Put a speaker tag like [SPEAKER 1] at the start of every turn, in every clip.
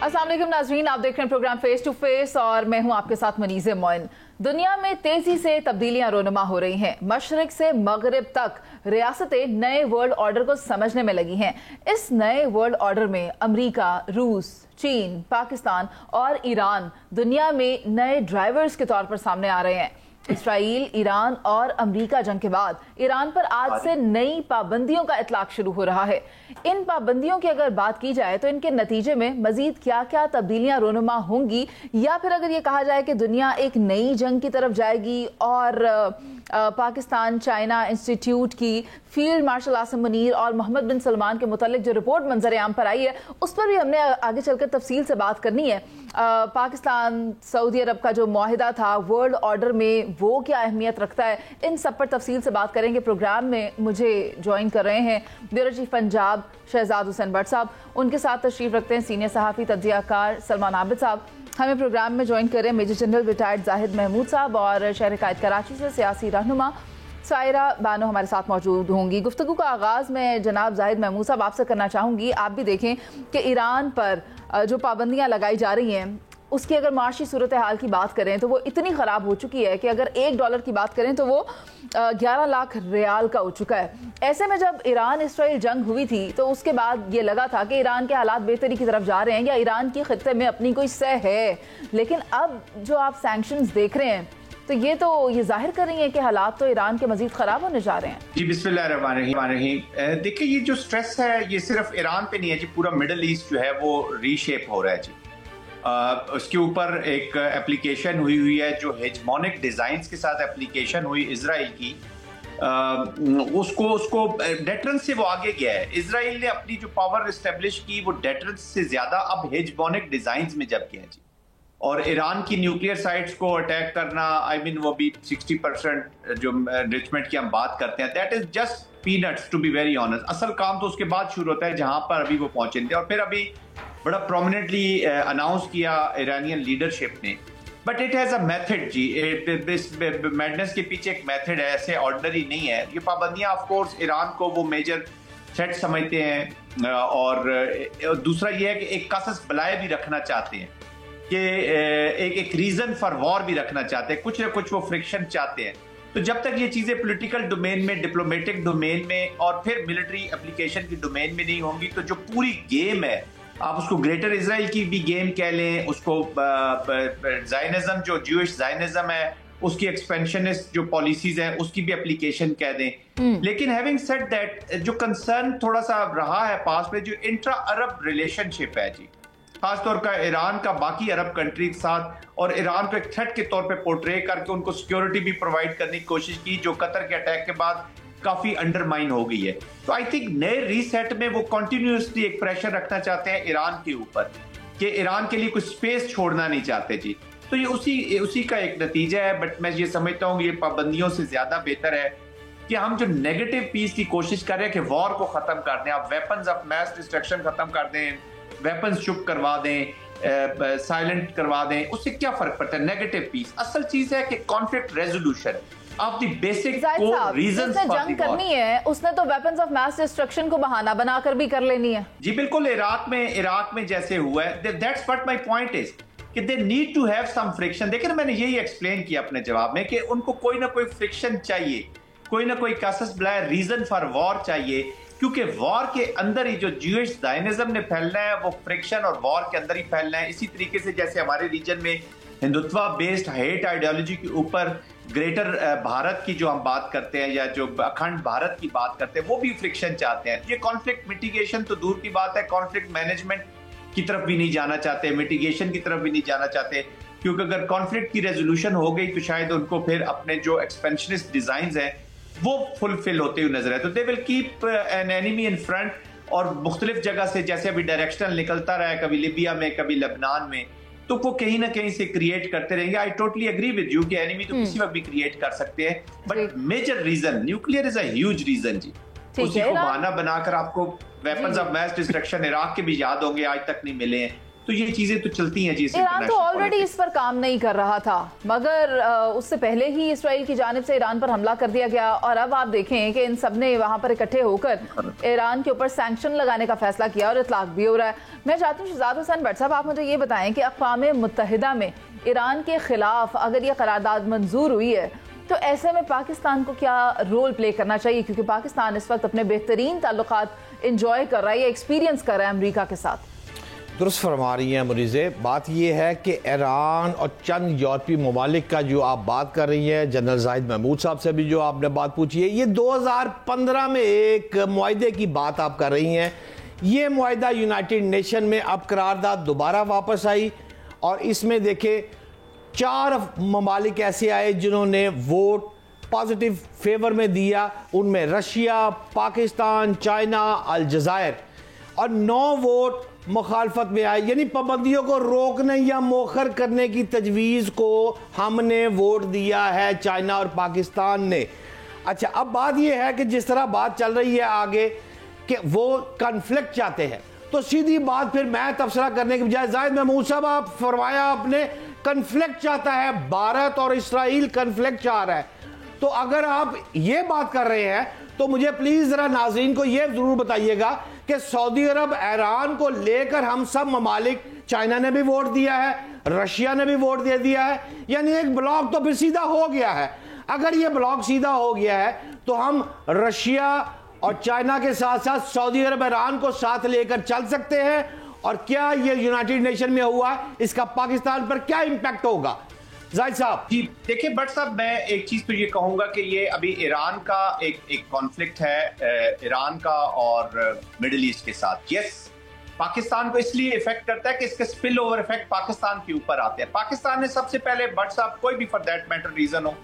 [SPEAKER 1] अस्सलाम वालेकुम नाज़रीन, आप देख रहे हैं प्रोग्राम फेस टू फेस और मैं हूं आपके साथ मनीज़े मोइन। दुनिया में तेजी से तब्दीलियां रोनुमा हो रही हैं। मशरिक से मगरिब तक रियासतें नए वर्ल्ड ऑर्डर को समझने में लगी हैं। इस नए वर्ल्ड ऑर्डर में अमेरिका, रूस, चीन, पाकिस्तान और ईरान दुनिया में नए ड्राइवर्स के तौर पर सामने आ रहे हैं। इसराइल, ईरान और अमेरिका जंग के बाद ईरान पर आज से नई पाबंदियों का इतलाक शुरू हो रहा है। इन पाबंदियों की अगर बात की जाए तो इनके नतीजे में मजीद क्या क्या तब्दीलियां रोनुमा होंगी, या फिर अगर ये कहा जाए कि दुनिया एक नई जंग की तरफ जाएगी और पाकिस्तान चाइना इंस्टीट्यूट की फील्ड मार्शल आसिम मुनीर और मोहम्मद बिन सलमान के मुतालिक जो रिपोर्ट मंजर आम पर आई है उस पर भी हमने आगे चलकर तफसील से बात करनी है। पाकिस्तान सऊदी अरब का जो मुआहिदा था वर्ल्ड ऑर्डर में, वो क्या अहमियत रखता है, इन सब पर तफसील से बात करेंगे। प्रोग्राम में मुझे ज्वाइन कर रहे हैं ब्यूरो चीफ पंजाब शहजाद हुसैन भट्ट साहब, उनके साथ तशरीफ रखते हैं सीनियर सहाफ़ी तज्ज़ियाकार सलमान आबिद साहब, हमें प्रोग्राम में ज्वाइन करें major general retired Zahid Mahmood साहब और शहर कायद कराची से सियासी रहनुमा सायरा बानो हमारे साथ मौजूद होंगी। गुफ्तगू का आगाज़ मैं जनाब जाहिद महमूद साहब आपसे करना चाहूँगी। आप भी देखें कि ईरान पर जो पाबंदियाँ लगाई जा रही हैं उसकी अगर माशी सूरत हाल की बात करें तो वो इतनी ख़राब हो चुकी है कि अगर $1 की बात करें तो वो 11 लाख रियाल का हो चुका है। ऐसे में जब ईरान इसराइल जंग हुई थी तो उसके बाद ये लगा था कि ईरान के हालात बेहतरी की तरफ जा रहे हैं या ईरान की खित्ते में अपनी कोई सह है, लेकिन अब जो आप सैंक्शंस देख रहे हैं तो ये जाहिर कर रही है कि हालात तो ईरान के मजीद ख़राब होने जा रहे हैं।
[SPEAKER 2] जी बिस्मिल्लाहिर्रहमानिर्रहीम। देखिए, ये जो स्ट्रेस है ये सिर्फ ईरान पे नहीं है जी, पूरा मिडल ईस्ट जो है वो रीशेप हो रहा है जी। उसके ऊपर एक एप्लीकेशन हुई है जो हेजमोनिक डिजाइन्स के साथ एप्लीकेशन हुई इजराइल की, उसको डेटरेंस से वो आगे गया है। इजराइल ने अपनी जो पावर एस्टेब्लिश की वो डेटरेंस से ज्यादा अब हेजमोनिक डिजाइन्स में जब किया जी। और ईरान की न्यूक्लियर साइट्स को अटैक करना, आई मीन वो भी 60% जो एनरिचमेंट की हम बात करते हैं, that is just peanuts to be very honest. असल काम तो उसके बाद शुरू होता है जहां पर अभी वो पहुंचे थे, और फिर अभी बड़ा प्रोमिनेंटली अनाउंस किया ईरानियन लीडरशिप ने। But it has a method जी, मैडनेस के पीछे एक मेथड है, ऐसे ऑर्डिनरी नहीं है ये पाबंदियां। ऑफ कोर्स ईरान को वो मेजर थ्रेट समझते हैं, और दूसरा ये है कि एक कासस बलाए भी रखना चाहते हैं कि एक रीजन फॉर वॉर भी रखना चाहते हैं, कुछ ना कुछ वो फ्रिक्शन चाहते हैं। तो जब तक ये चीजें पॉलिटिकल डोमेन में, डिप्लोमेटिक डोमेन में और फिर मिलिट्री एप्लीकेशन की डोमेन में नहीं होंगी, तो जो पूरी गेम है, आप उसको ग्रेटर इजराइल की भी गेम कह लें, उसको जायनिज्म जो ज्यूइश जायनिज्म है उसकी एक्सपेंशनिस्ट जो पॉलिसीज हैं उसकी भी एप्लीकेशन कह दें। लेकिन हैविंग सेड दैट, जो कंसर्न थोड़ा सा रहा है पास में, जो इंट्रा अरब रिलेशनशिप है जी, खासतौर का ईरान का बाकी अरब कंट्री के साथ, और ईरान को एक थ्रेट के तौर पे पोर्ट्रे करके उनको सिक्योरिटी भी प्रोवाइड करने की कोशिश की, जो कतर के अटैक के बाद काफी अंडरमाइन हो गई है। तो आई थिंक नए रीसेट में वो कंटिन्यूसली एक प्रेशर रखना चाहते हैं ईरान के ऊपर कि ईरान के लिए कुछ स्पेस छोड़ना नहीं चाहते जी। तो ये उसी का एक नतीजा है। बट मैं ये समझता हूँ ये पाबंदियों से ज्यादा बेहतर है कि हम जो नेगेटिव पीस की कोशिश कर रहे हैं कि वॉर को खत्म कर दें, आप वेपन्स ऑफ मैस डिस्ट्रक्शन खत्म कर दें, वेपन्स चुप करवा दें, साइलेंट करवा दें, उससे क्या फर्क पड़ता है? Negative peace. असल चीज है कि conflict resolution of the basic reasons
[SPEAKER 1] जिसने जंग करनी है उसने तो वेपन्स ऑफ मैस डिस्ट्रक्शन को बहाना बनाकर भी कर लेनी है
[SPEAKER 2] जी। बिल्कुल, इराक में जैसे हुआ है, that's what my point is कि they need to have some friction. देखिए ना, मैंने यही एक्सप्लेन किया अपने जवाब में कि उनको कोई ना कोई फ्रिक्शन चाहिए, कोई ना कोई कासस ब्लाय रीजन फॉर वॉर चाहिए, क्योंकि वॉर के अंदर ही जो ज्यूइश जायनिज्म ने फैलना है वो फ्रिक्शन और वॉर के अंदर ही फैलना है। इसी तरीके से जैसे हमारे रीजन में हिंदुत्व बेस्ड हेट आइडियोलॉजी के ऊपर ग्रेटर भारत की जो हम बात करते हैं या जो अखंड भारत की बात करते हैं वो भी फ्रिक्शन चाहते हैं। ये कॉन्फ्लिक्ट मिटिगेशन तो दूर की बात है, कॉन्फ्लिक्ट मैनेजमेंट की तरफ भी नहीं जाना चाहते, मिटिगेशन की तरफ भी नहीं जाना चाहते, क्योंकि अगर कॉन्फ्लिक्ट की रेजोल्यूशन हो गई तो शायद उनको फिर अपने जो एक्सपेंशनिस्ट डिजाइन है वो फुलफिल होते हुए नजर आए। तो they will keep an enemy in front, और मुख्तलिफ जगह से जैसे अभी डायरेक्शनल निकलता रहा है, कभी लिबिया में, कभी लेबनान में, तो वो कहीं ना कहीं से क्रिएट करते रहेंगे। I totally agree with you कि एनिमी तो किसी वक्त भी क्रिएट कर सकते हैं, but major reason nuclear is a huge reason जी। उसी को बहाना बनाकर आपको weapons of mass destruction Iraq के भी याद होंगे, आज तक नहीं मिले हैं, तो ये चीजें तो चलती हैं जी।
[SPEAKER 1] ईरान तो ऑलरेडी इस पर काम नहीं कर रहा था, मगर उससे पहले ही इसराइल की जानिब से ईरान पर हमला कर दिया गया, और अब आप देखें कि इन सब ने वहां पर इकट्ठे होकर ईरान के ऊपर सैंक्शन लगाने का फैसला किया और इतलाक भी हो रहा है। मैं चाहती हूँ शहजाद हुसैन भट्ट साहब, आप मुझे ये बताएं कि अक़वाम मुत्तहिदा में ईरान के खिलाफ अगर ये करारदाद मंजूर हुई है तो ऐसे में पाकिस्तान को क्या रोल प्ले करना चाहिए, क्योंकि पाकिस्तान इस वक्त अपने बेहतरीन ताल्लुकात इंजॉय कर रहा है या एक्सपीरियंस कर रहा है अमेरिका के साथ।
[SPEAKER 3] दुरुस्त फरमा रही हैं मुनीज़े। बात यह है कि ईरान और चंद यूरोपीय ममालिक का जो आप बात कर रही हैं, जनरल जाहिद महमूद साहब से भी जो आपने बात पूछी है, ये 2015 में एक मुआहदे की बात आप कर रही हैं। ये मुआहदा यूनाइटेड नेशन में अब करारदाद दोबारा वापस आई और इसमें देखे 4 ममालिक ऐसे आए जिन्होंने वोट पॉजिटिव फेवर में दिया। उनमें रशिया, पाकिस्तान, चाइना, अलजायर, और 9 वोट मुखालफत में आए, यानी पाबंदियों को रोकने या मौखर करने की तजवीज़ को हमने वोट दिया है चाइना और पाकिस्तान ने। अच्छा, अब बात यह है कि जिस तरह बात चल रही है आगे कि वो कन्फ्लिक्ट चाहते हैं, तो सीधी बात फिर मैं तबसरा करने के बजाय जाहिद महमूद साहब आप फरमाया आपने कन्फ्लिक्ट चाहता है, भारत और इसराइल कन्फ्लिक्ट चाह रहा है। तो अगर आप ये बात कर रहे हैं तो मुझे प्लीज जरा नाज़रीन को यह जरूर बताइएगा कि सऊदी अरब, ईरान को लेकर हम सब ममालिक, चाइना ने भी वोट दिया है, रशिया ने भी वोट दे दिया है, यानी एक ब्लॉक तो फिर सीधा हो गया है। अगर ये ब्लॉक सीधा हो गया है तो हम रशिया और चाइना के साथ साथ सऊदी अरब, ईरान को साथ लेकर चल सकते हैं, और क्या ये यूनाइटेड नेशन में हुआ, इसका पाकिस्तान पर क्या इंपैक्ट होगा? जाहिद साहब
[SPEAKER 2] जी देखिए, भट्ट साहब, मैं एक चीज तो ये कहूंगा कि ये अभी ईरान का एक कॉन्फ्लिक्ट है, ईरान का और मिडिल ईस्ट के साथ। यस, पाकिस्तान को इसलिए इफेक्ट करता है कि इसके स्पिल ओवर इफेक्ट पाकिस्तान के ऊपर आते हैं। पाकिस्तान ने सबसे पहले, भट्ट साहब, कोई भी फॉर दैट मैटर रीजन हो,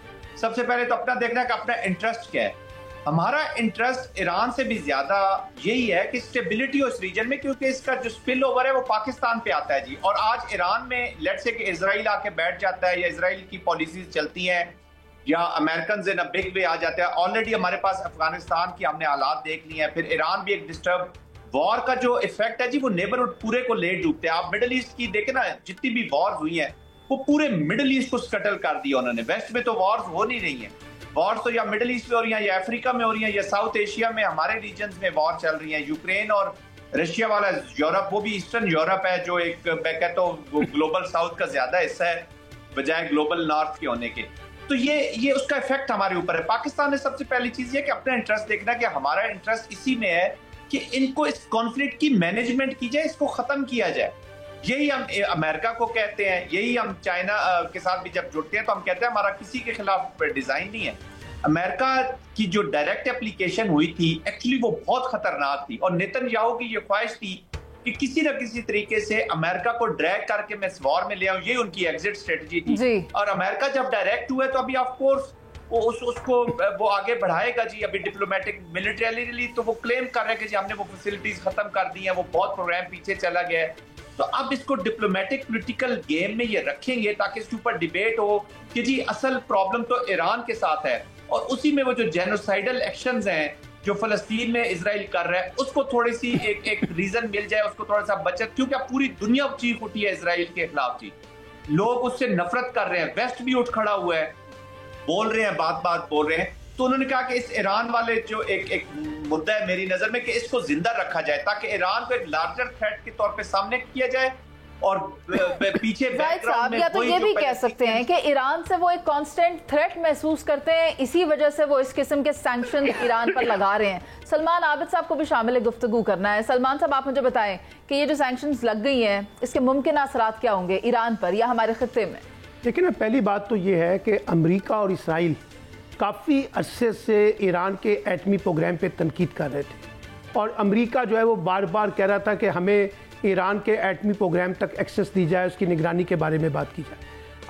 [SPEAKER 2] सबसे पहले तो अपना देखना है कि अपना इंटरेस्ट क्या है। हमारा इंटरेस्ट ईरान से भी ज्यादा यही है कि स्टेबिलिटी हो इस रीजन में, क्योंकि इसका जो स्पिल ओवर है वो पाकिस्तान पे आता है जी। और आज ईरान में लेट्स से कि इजराइल आके बैठ जाता है, या इजराइल की पॉलिसीज चलती हैं, या American in a big way आ जाता है। ऑलरेडी हमारे पास अफगानिस्तान की हमने हालात देख लिए हैं, फिर ईरान भी एक डिस्टर्ब, वॉर का जो इफेक्ट है जी वो नेबरहुड पूरे को ले डूबते हैं। आप मिडिल ईस्ट की देखें ना, जितनी भी वॉर हुई हैं वो पूरे मिडिल ईस्ट को स्कटल कर दिया उन्होंने। वेस्ट में तो वॉर्स हो नहीं रही हैं, वॉर तो या मिडिल ईस्ट में हो रही है, या अफ्रीका में हो रही है, या साउथ एशिया में हमारे रीजन में वॉर चल रही है। यूक्रेन और रशिया वाला यूरोप, वो भी ईस्टर्न यूरोप है, जो एक मैं कहता हूँ ग्लोबल साउथ का ज्यादा हिस्सा है बजाय ग्लोबल नॉर्थ के होने के। तो ये उसका इफेक्ट हमारे ऊपर है। पाकिस्तान ने सबसे पहली चीज ये कि अपना इंटरेस्ट देखना, कि हमारा इंटरेस्ट इसी में है कि इनको, इस कॉन्फ्लिक्ट की मैनेजमेंट की जाए, इसको खत्म किया जाए। यही हम अमेरिका को कहते हैं, यही हम चाइना के साथ भी जब जुड़ते हैं तो हम कहते हैं हमारा किसी के खिलाफ डिजाइन नहीं है। अमेरिका की जो डायरेक्ट एप्लीकेशन हुई थी एक्चुअली वो बहुत खतरनाक थी, और नेतन्याहू की ये ख्वाहिश थी कि किसी न किसी तरीके से अमेरिका को ड्रैग करके मैं इस वॉर में ले आऊं, ये उनकी एग्जिट स्ट्रेटजी थी। और अमेरिका जब डायरेक्ट हुआ तो अभी ऑफ कोर्स उसको वो आगे बढ़ाएगा जी। अभी डिप्लोमेटिक मिलिटरीली तो वो क्लेम कर रहे हैं कि जी हमने वो फैसिलिटीज खत्म कर दी हैं, वो बहुत प्रोग्राम पीछे चला गया है। तो अब इसको डिप्लोमेटिक पॉलिटिकल गेम में ये रखेंगे ताकि इसके ऊपर डिबेट हो कि जी असल प्रॉब्लम तो ईरान के साथ है, और उसी में वो जो जेनोसाइडल एक्शंस हैं जो फलस्तीन में इजराइल कर रहा है उसको थोड़ी सी एक रीजन मिल जाए, उसको थोड़ा सा बचत, क्योंकि अब पूरी दुनिया चीख उठी है इजराइल के खिलाफ जी। लोग उससे नफरत कर रहे हैं, वेस्ट भी उठ खड़ा हुआ है, बोल रहे हैं, बात बोल रहे हैं। तो उन्होंने कहा कि इस ईरान वाले जो एक मुद्दा है मेरी नजर में, कि इसको जिंदा रखा जाए ताकि ईरान को एक लार्जर थ्रेट के तौर पे सामने किया जाए, और पीछे बैकग्राउंड में
[SPEAKER 1] या तो ये भी कह सकते हैं कि ईरान से वो एक कांस्टेंट थ्रेट महसूस करते हैं, इसी वजह से वो इस किस्म के सैंक्शन ईरान पर लगा रहे हैं। सलमान आबिद साहब को भी शामिल गुफ्तगू करना है। सलमान साहब, आप मुझे बताएं कि ये जो सैंक्शंस लग गई हैं इसके मुमकिन असरात क्या होंगे ईरान पर या हमारे खित्ते में?
[SPEAKER 4] देखिए ना, पहली बात तो ये है कि अमेरिका और इसराइल काफ़ी अरसे से ईरान के एटमी प्रोग्राम पे तनकीद कर रहे थे, और अमेरिका जो है वो बार बार कह रहा था कि हमें ईरान के एटमी प्रोग्राम तक एक्सेस दी जाए, उसकी निगरानी के बारे में बात की जाए।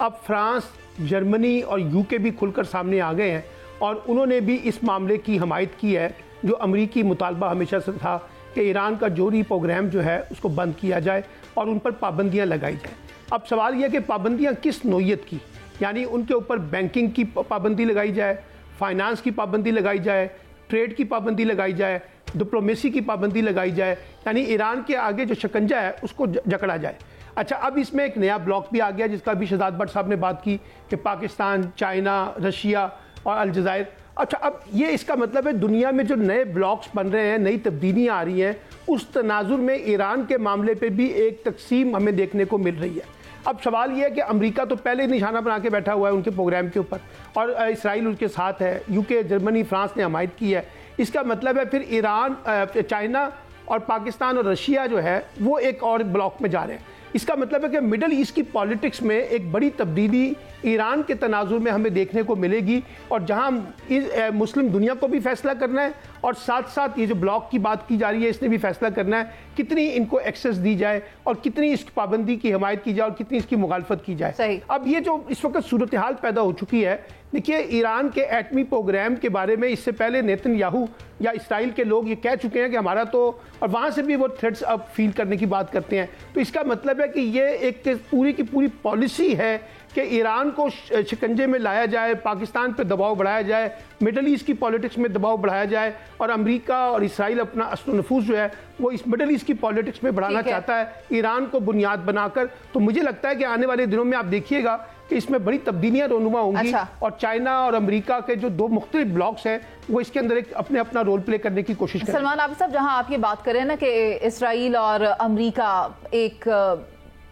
[SPEAKER 4] अब फ्रांस, जर्मनी और यूके भी खुलकर सामने आ गए हैं, और उन्होंने भी इस मामले की हमायत की है, जो अमेरिकी मुतालबा हमेशा से था कि ईरान का जोहरी प्रोग्राम जो है उसको बंद किया जाए और उन पर पाबंदियाँ लगाई जाए। अब सवाल यह कि पाबंदियाँ किस नौइयत की, यानी उनके ऊपर बैंकिंग की पाबंदी लगाई जाए, फाइनेंस की पाबंदी लगाई जाए, ट्रेड की पाबंदी लगाई जाए, डिप्लोमेसी की पाबंदी लगाई जाए, यानी ईरान के आगे जो शिकंजा है उसको जकड़ा जाए। अच्छा, अब इसमें एक नया ब्लॉक भी आ गया जिसका भी शहजाद भट्ट साहब ने बात की कि पाकिस्तान, चाइना, रशिया और अलजायर। अच्छा, अब ये इसका मतलब है दुनिया में जो नए ब्लॉक्स बन रहे हैं, नई तब्दीलियाँ आ रही हैं, उस तनाजुर में ईरान के मामले पे भी एक तकसीम हमें देखने को मिल रही है। अब सवाल ये है कि अमेरिका तो पहले निशाना बना के बैठा हुआ है उनके प्रोग्राम के ऊपर, और इसराइल उनके साथ है, यूके, जर्मनी, फ्रांस ने हमायत की है। इसका मतलब है फिर ईरान, चाइना और पाकिस्तान और रशिया जो है वो एक और ब्लॉक में जा रहे हैं। इसका मतलब है कि मिडल ईस्ट की पॉलिटिक्स में एक बड़ी तब्दीली ईरान के तनाजुर में हमें देखने को मिलेगी, और जहां मुस्लिम दुनिया को भी फैसला करना है और साथ साथ ये जो ब्लॉक की बात की जा रही है इसने भी फैसला करना है कितनी इनको एक्सेस दी जाए और कितनी इस पाबंदी की हिमायत की जाए और कितनी इसकी मुखालफत की जाए। अब ये जो इस वक्त सूरत हाल पैदा हो चुकी है, देखिए ईरान के एटमी प्रोग्राम के बारे में इससे पहले नेतन्याहू या इसराइल के लोग ये कह चुके हैं कि हमारा तो, और वहाँ से भी वो थ्रेट्स अब फील करने की बात करते हैं। तो इसका मतलब है कि ये एक पूरी की पूरी पॉलिसी है कि ईरान को शिकंजे में लाया जाए, पाकिस्तान पे दबाव बढ़ाया जाए, मिडल ईस्ट की पॉलिटिक्स में दबाव बढ़ाया जाए, और अमेरिका और इसराइल अपना अस्ल नफूस जो है वो इस मिडल ईस्ट की पॉलिटिक्स में बढ़ाना चाहता है ईरान को बुनियाद बनाकर। तो मुझे लगता है कि आने वाले दिनों में आप देखिएगा कि इसमें बड़ी तब्दीलियां रोनुमा होंगी। और चाइना और अमेरिका के जो दो मुख्तलिफ ब्लॉक्स हैं वो इसके अंदर एक अपना रोल प्ले करने की कोशिश करें।
[SPEAKER 1] सलमान आबिद साहब, जहां आप ये बात करें ना कि इसराइल और अमेरिका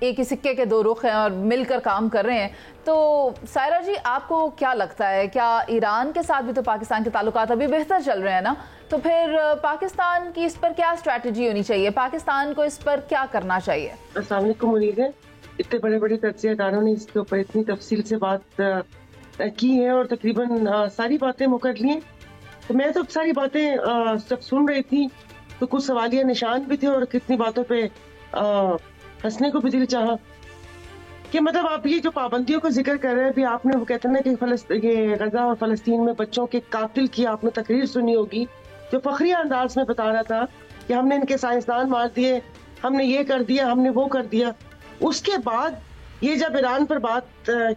[SPEAKER 1] एक ही सिक्के के दो रुख हैं और मिलकर काम कर रहे हैं, तो सायरा जी आपको क्या लगता है, क्या ईरान के साथ भी तो पाकिस्तान के ताल्लुकात अभी बेहतर चल रहे हैं ना, तो फिर पाकिस्तान की इस पर क्या स्ट्रैटेजी होनी चाहिए, पाकिस्तान को इस पर क्या करना चाहिए?
[SPEAKER 5] अस्सलाम वालेकुम। उम्मीद है इतने बड़े बड़े तज्जियाकारों ने इसके ऊपर इतनी तफसील से बात की है और तकरीबन सारी बातें मुकर ली हैं। तो मैं तो सारी बातें जब सुन रही थी तो कुछ सवालिया निशान भी थे और कितनी बातों पे हंसने को भी दिल चाहा कि मतलब आप ये जो पाबंदियों का जिक्र कर रहे हैं, भी आपने वो कहते हैं ना कि ये गजा और फलस्तीन में बच्चों के कातिल की आपने तकरीर सुनी होगी जो फखरी अंदाज में बता रहा था कि हमने इनके साइंसदान मार दिए, हमने ये कर दिया, हमने वो कर दिया। उसके बाद ये जब ईरान पर बात,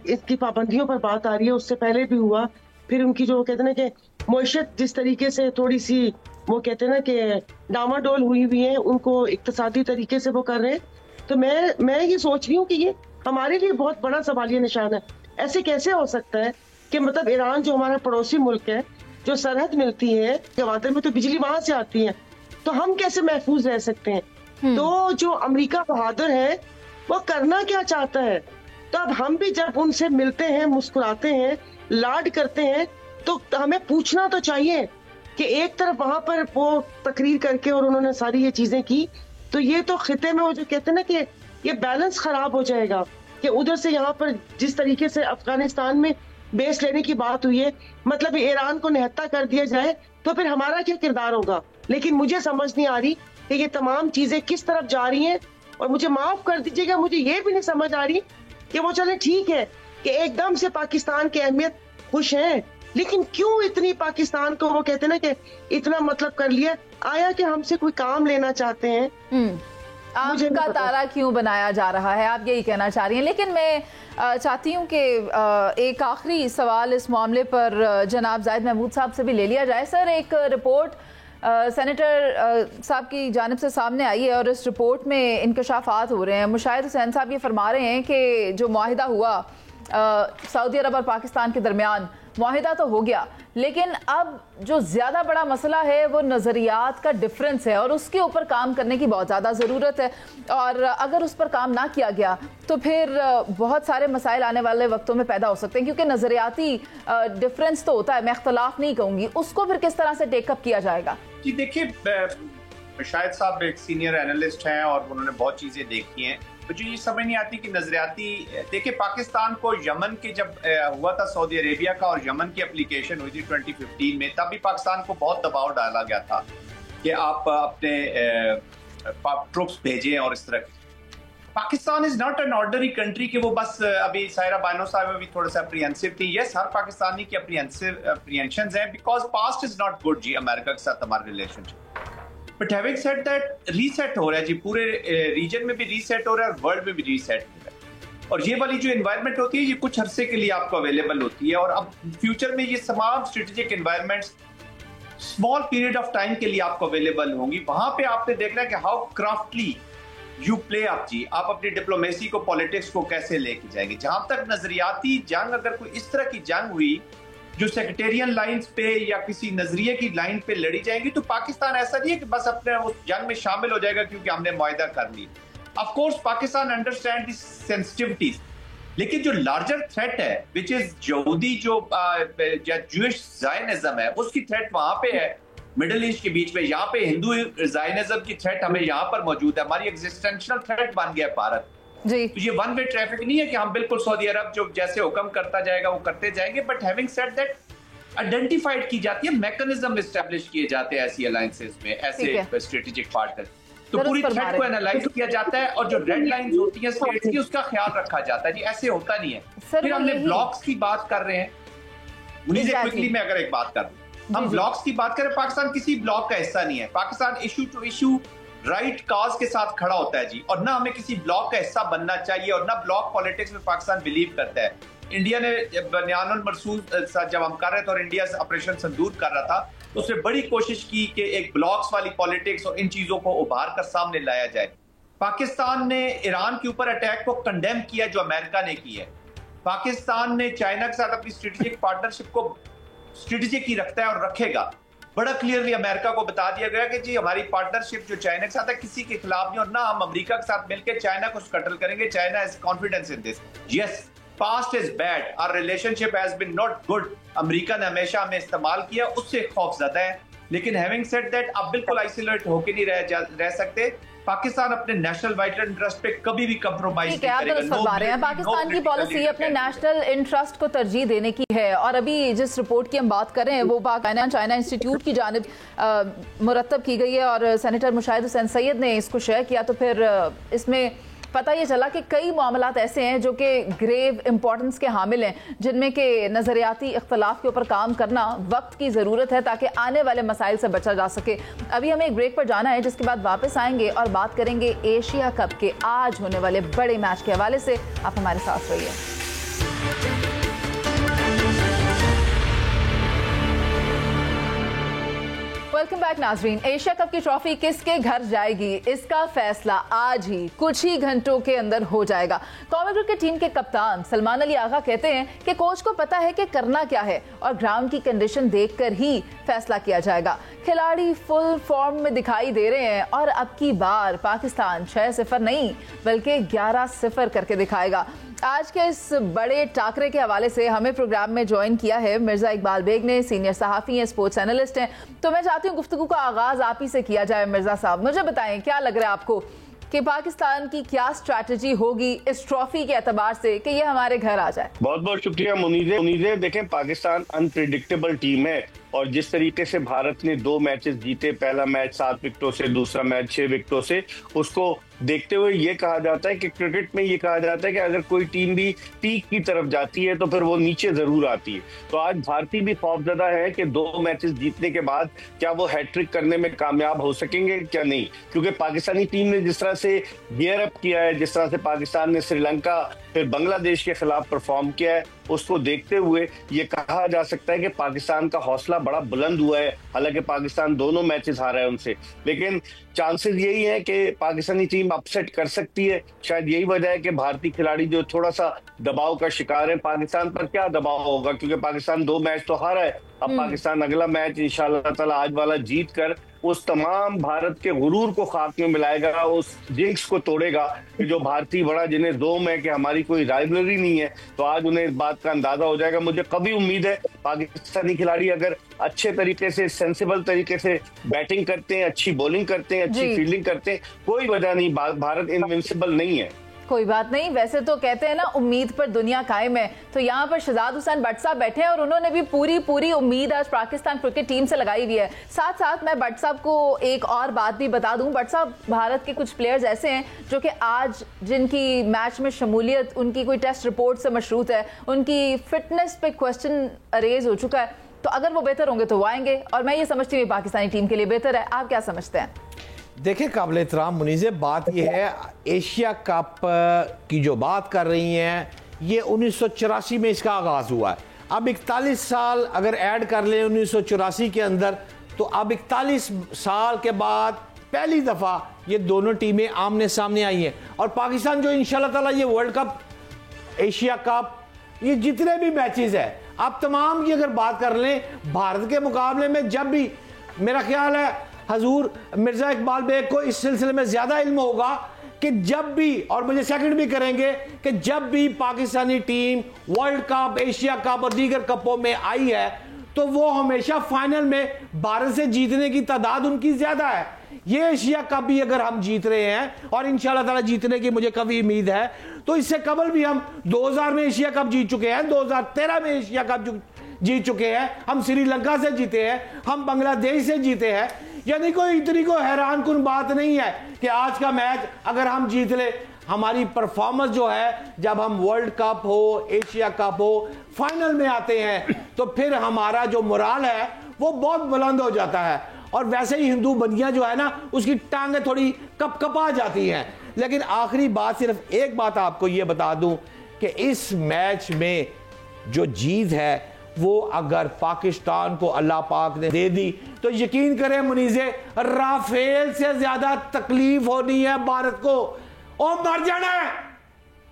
[SPEAKER 5] इसकी पाबंदियों पर बात आ रही है, उससे पहले भी हुआ, फिर उनकी जो कहते हैं ना कि मईशत जिस तरीके से थोड़ी सी वो कहते हैं ना कि डामाडोल हुई है, उनको इक्तिसादी तरीके से वो कर रहे हैं। तो मैं ये सोच रही हूँ कि ये हमारे लिए बहुत बड़ा सवालिया निशान है। ऐसे कैसे हो सकता है कि मतलब ईरान जो हमारा पड़ोसी मुल्क है, जो सरहद मिलती है, गवादर में तो बिजली वहां से आती है, तो हम कैसे महफूज रह सकते हैं? तो जो अमेरिका बहादुर है वो करना क्या चाहता है? तो अब हम भी जब उनसे मिलते हैं, मुस्कुराते हैं, लाड करते हैं, तो हमें पूछना तो चाहिए कि एक तरफ वहां पर वो तकरीर करके और उन्होंने सारी ये चीजें की, तो ये तो खिते में वो जो कहते हैं ना कि ये बैलेंस खराब हो जाएगा कि उधर से यहाँ पर जिस तरीके से अफगानिस्तान में बेस लेने की बात हुई है, मतलब ईरान को निहत्ता कर दिया जाए, तो फिर हमारा क्या किरदार होगा? लेकिन मुझे समझ नहीं आ रही कि ये तमाम चीजें किस तरफ जा रही हैं। और मुझे माफ कर दीजिएगा, मुझे ये भी नहीं समझ आ रही कि वो चले ठीक है कि एकदम से पाकिस्तान की अहमियत खुश है, लेकिन क्यों इतनी पाकिस्तान को वो कहते हैं ना कि इतना मतलब कर लिया, आया कि हमसे कोई काम लेना चाहते हैं?
[SPEAKER 1] आग का तारा क्यों बनाया जा रहा है, आप यही कहना चाह रही हैं। लेकिन मैं चाहती हूँ कि एक आखिरी सवाल इस मामले पर जनाब जाहिद महमूद साहब से भी ले लिया जाए। सर, एक रिपोर्ट सेनेटर साहब की जानिब से सामने आई है और इस रिपोर्ट में इंकशाफात हो रहे हैं। मुशाहिद हुसैन साहब ये फरमा रहे हैं कि जो मुआहिदा हुआ सऊदी अरब और पाकिस्तान के दरमियान, मुआहिदा तो हो गया, लेकिन अब जो ज़्यादा बड़ा मसला है वो नज़रियात का डिफरेंस है और उसके ऊपर काम करने की बहुत ज़्यादा ज़रूरत है। और अगर उस पर काम ना किया गया तो फिर बहुत सारे मसाइल आने वाले वक्तों में पैदा हो सकते हैं, क्योंकि नज़रियाती डिफरेंस तो होता है, मैं इख्तलाफ नहीं कहूँगी, उसको फिर किस तरह से टेकअप किया जाएगा?
[SPEAKER 2] जी देखिए, शाहिद साहब एक सीनियर एनालिस्ट हैं और उन्होंने बहुत चीज़ें देखी हैं। मुझे ये समझ नहीं आती कि नजरियाती, देखिए पाकिस्तान को यमन के जब हुआ था सऊदी अरेबिया का और यमन की एप्लीकेशन हुई थी 2015 में, तब भी पाकिस्तान को बहुत दबाव डाला गया था कि आप अपने ट्रुप्स भेजें और इस तरह। Pakistan is not an ordinary country कि वो बस अभी सायरा बानो साहब भी थोड़ा सा अप्रीहेंसिव थी। यस, हर पाकिस्तानी की अप्रीहेंशंस हैं because past is not good जी अमेरिका के साथ हमारा relationship. But having said that, reset हो रहा है जी, पूरे रीजन में भी रीसेट हो रहा है और वर्ल्ड में भी रीसेट हो रहा है। और ये वाली जो एनवायरनमेंट होती है ये कुछ अरसे के लिए आपको अवेलेबल होती है और अब फ्यूचर में ये तमाम strategic environments small period of time के लिए आपको अवेलेबल होंगी। वहां पे आपने देखना है कि how craftily you play up जी, आप अपनी डिप्लोमेसी को, पॉलिटिक्स को कैसे लेके जाएंगे। जहां तक नजरियाती जंग, अगर कोई इस तरह की जंग हुई जो सेक्रेटेरियन लाइंस पे या किसी नजरिए की लाइन पे लड़ी जाएंगी, तो पाकिस्तान ऐसा नहीं है कि बस अपने उस जंग में शामिल हो जाएगा क्योंकि हमने मुआहदा कर ली। Of course Pakistan understand the sensitivities, लेकिन जो लार्जर थ्रेट है विच इज यहूदी जो जूइश ज़ायनिज्म है, उसकी थ्रेट वहां पे है मिडिल ईस्ट के बीच में। यहाँ पे हिंदू ज़ायनिज्म की थ्रेट हमें यहाँ पर मौजूद है, हमारी एग्जिस्टेंशियल थ्रेट बन गया भारत
[SPEAKER 1] जी।
[SPEAKER 2] तो ये वन वे ट्रैफिक नहीं है कि हम बिल्कुल सऊदी अरब जो जैसे हुक्म करता जाएगा वो करते जाएंगे, but having said that identified की जाती है, मैकेनिज्म एस्टैब्लिश किए जाते हैं ऐसी अलायंसेस में, ऐसे स्ट्रेटेजिक पार्टनर, तो पूरी थ्रेट को एनालाइज किया जाता है और जो रेड लाइंस होती हैं स्टेट्स की उसका ख्याल रखा जाता है जी, ऐसे होता नहीं है। फिर हमने ब्लॉक्स की बात कर रहे हैं, मुझे क्विकली मैं अगर एक बात कर दूं, हम ब्लॉक्स की बात करें, पाकिस्तान किसी ब्लॉक का हिस्सा नहीं है, Pakistan issue to issue right cause के साथ खड़ा होता है जी, और ना हमें किसी ब्लॉक का हिस्सा बनना चाहिए और ना ब्लॉक पॉलिटिक्स में पाकिस्तान बिलीव करता है। इंडिया ने बयानुल मरसूद जब हम कर रहे थे और इंडिया ऑपरेशन संदूर कर रहा था, तो उसने बड़ी कोशिश की कि एक ब्लॉक्स वाली पॉलिटिक्स और इन चीजों को उभार कर सामने लाया जाए। पाकिस्तान ने ईरान के ऊपर अटैक को कंडेम किया जो अमेरिका ने किया है। पाकिस्तान ने चाइना के साथ अपनी स्ट्रेटेजिक पार्टनरशिप को स्ट्रेटेजिक ही रखता है और रखेगा। बड़ा क्लियरली अमेरिका को बता दिया गया कि जी हमारी पार्टनरशिप जो चाइना के साथ है किसी के खिलाफ नहीं, और ना हम अमेरिका के साथ मिलकर चाइना को स्कटल करेंगे। China has confidence in this. Yes, past is bad, our relationship has been not good. America ने हमेशा हमें इस्तेमाल किया, उससे खौफजदा है। लेकिन हैविंग सेड दैट आप बिल्कुल आइसोलेट होकर नहीं रह सकते। पाकिस्तान अपने नेशनल वाइटल इंटरेस्ट पे कभी भी कंप्रोमाइज नहीं करेगा।
[SPEAKER 1] पाकिस्तान की पॉलिसी अपने नेशनल इंटरेस्ट को तरजीह देने की है, और अभी जिस रिपोर्ट की हम बात कर रहे हैं वो चाइना इंस्टीट्यूट की जानिब मुरतब की गई है और सेनेटर मुशाहिद हुसैन सैयद ने इसको शेयर किया। तो फिर इसमें पता ये चला कि कई मामलात ऐसे हैं जो कि ग्रेव इंपॉर्टेंस के हामिल हैं, जिनमें के नज़रियाती इख्तलाफ के ऊपर काम करना वक्त की ज़रूरत है ताकि आने वाले मसाइल से बचा जा सके। अभी हमें एक ब्रेक पर जाना है, जिसके बाद वापस आएंगे और बात करेंगे एशिया कप के आज होने वाले बड़े मैच के हवाले से। आप हमारे साथ रहिए। वेलकम बैक नाजरीन। एशिया कप की ट्रॉफी किसके घर जाएगी, इसका फैसला आज ही कुछ ही घंटों के अंदर हो जाएगा। कौमी क्रिकेट टीम के कप्तान सलमान अली आगा कहते हैं कि कोच को पता है कि करना क्या है और ग्राउंड की कंडीशन देखकर ही फैसला किया जाएगा। खिलाड़ी फुल फॉर्म में दिखाई दे रहे हैं और अब की बार पाकिस्तान 6-0 नहीं बल्कि 11-0 करके दिखाएगा। आज के इस बड़े टाकरे के हवाले से हमें प्रोग्राम में ज्वाइन किया है मिर्जा इकबाल बेग ने, सीनियर सहाफ़ी हैं, स्पोर्ट्स एनालिस्ट हैं। तो मैं चाहती हूँ गुफ्तगू का आगाज आप ही से किया जाए। मिर्जा साहब, मुझे बताएं क्या लग रहा है आपको कि पाकिस्तान की क्या स्ट्रैटेजी होगी इस ट्रॉफी के एतबार से कि ये हमारे घर आ जाए?
[SPEAKER 6] बहुत बहुत शुक्रिया मुनीज़े। देखें, पाकिस्तान अनप्रेडिक्टेबल टीम है और जिस तरीके से भारत ने 2 मैचेस जीते, पहला मैच 7 विकेटों से, दूसरा मैच 6 विकेटों से, उसको देखते हुए ये कहा जाता है कि क्रिकेट में ये कहा जाता है कि अगर कोई टीम भी पीक की तरफ जाती है तो फिर वो नीचे जरूर आती है। तो आज भारतीय भी खौफजदा है कि 2 मैचेस जीतने के बाद क्या वो हैट्रिक करने में कामयाब हो सकेंगे क्या नहीं, क्योंकि पाकिस्तानी टीम ने जिस तरह से गियर अप किया है, जिस तरह से पाकिस्तान ने श्रीलंका फिर बांग्लादेश के खिलाफ परफॉर्म किया है, उसको देखते हुए ये कहा जा सकता है कि पाकिस्तान का हौसला बड़ा बुलंद हुआ है। हालांकि पाकिस्तान दोनों मैचेस हारा है उनसे, लेकिन चांसेस यही है कि पाकिस्तानी टीम अपसेट कर सकती है। शायद यही वजह है कि भारतीय खिलाड़ी जो थोड़ा सा दबाव का शिकार है। पाकिस्तान पर क्या दबाव होगा, क्योंकि पाकिस्तान 2 मैच तो हारा है। अब पाकिस्तान अगला मैच इंशाअल्लाह ताला आज वाला जीत कर उस तमाम भारत के गुरूर को खाक में मिलाएगा, उस जिंक्स को तोड़ेगा कि जो भारतीय बड़ा जिन्हें जोम है कि हमारी कोई राइवलरी नहीं है, तो आज उन्हें इस बात का अंदाजा हो जाएगा। मुझे कभी उम्मीद है पाकिस्तानी खिलाड़ी अगर अच्छे तरीके से, सेंसिबल तरीके से बैटिंग करते हैं, अच्छी बॉलिंग करते हैं, अच्छी फील्डिंग करते हैं, कोई वजह नहीं, भारत इनविंसिबल नहीं है।
[SPEAKER 1] कोई बात नहीं। वैसे तो कहते हैं ना उम्मीद पर दुनिया कायम है, तो यहाँ पर शहजाद हुसैन भट्ट साहब बैठे हैं और उन्होंने भी पूरी उम्मीद आज पाकिस्तान क्रिकेट टीम से लगाई हुई है। साथ साथ मैं भट्ट साहब को एक और बात भी बता दूं। भट्ट साहब, भारत के कुछ प्लेयर्स ऐसे हैं जो कि आज जिनकी मैच में शमूलियत उनकी कोई टेस्ट रिपोर्ट से मशरूत है, उनकी फिटनेस पे क्वेश्चन रेज हो चुका है, तो अगर वो बेहतर होंगे तो वो आएंगे और मैं ये समझती हूँ पाकिस्तानी टीम के लिए बेहतर है। आप क्या समझते हैं?
[SPEAKER 3] देखिए काबिल एहतराम मुनीज़े, बात यह है एशिया कप की जो बात कर रही हैं, ये 1984 में इसका आगाज़ हुआ है। अब 41 साल अगर ऐड कर लें 1984 के अंदर, तो अब 41 साल के बाद पहली दफ़ा ये दोनों टीमें आमने सामने आई हैं और पाकिस्तान जो इंशाल्लाह ताला ये वर्ल्ड कप, एशिया कप, ये जितने भी मैचेस है आप तमाम की अगर बात कर लें, भारत के मुकाबले में जब भी मेरा ख्याल है हजूर मिर्जा इकबाल बेग को इस सिलसिले में ज्यादा इल्म होगा कि जब भी, और मुझे सेकंड भी करेंगे, कि जब भी Pakistani team world cup, Asia cup और दीगर कपों में आई है तो वो हमेशा फाइनल में भारत से जीतने की तादाद उनकी ज्यादा है। ये एशिया कप भी अगर हम जीत रहे हैं और इंशाल्लाह ताला जीतने की मुझे काफी उम्मीद है, तो इससे कबल भी हम 2000 में एशिया कप जीत चुके हैं, 2013 में एशिया कप जीत चुके हैं, हम श्रीलंका से जीते हैं, हम बांग्लादेश से जीते हैं। यानी कोई इतनी को हैरान कुन बात नहीं है कि आज का मैच अगर हम जीत ले, हमारी परफॉर्मेंस जो है जब हम वर्ल्ड कप हो, एशिया कप हो, फाइनल में आते हैं तो फिर हमारा जो मोराल है वो बहुत बुलंद हो जाता है। और वैसे ही हिंदू बनिया जो है ना, उसकी टांगें थोड़ी कपकपा जाती हैं। लेकिन आखिरी बात, सिर्फ एक बात आपको ये बता दूं कि इस मैच में जो जीत है वो अगर पाकिस्तान को अल्लाह पाक ने दे दी तो यकीन करें मुनीजे, राफेल से ज्यादा तकलीफ होनी है भारत को, और मर जाना है।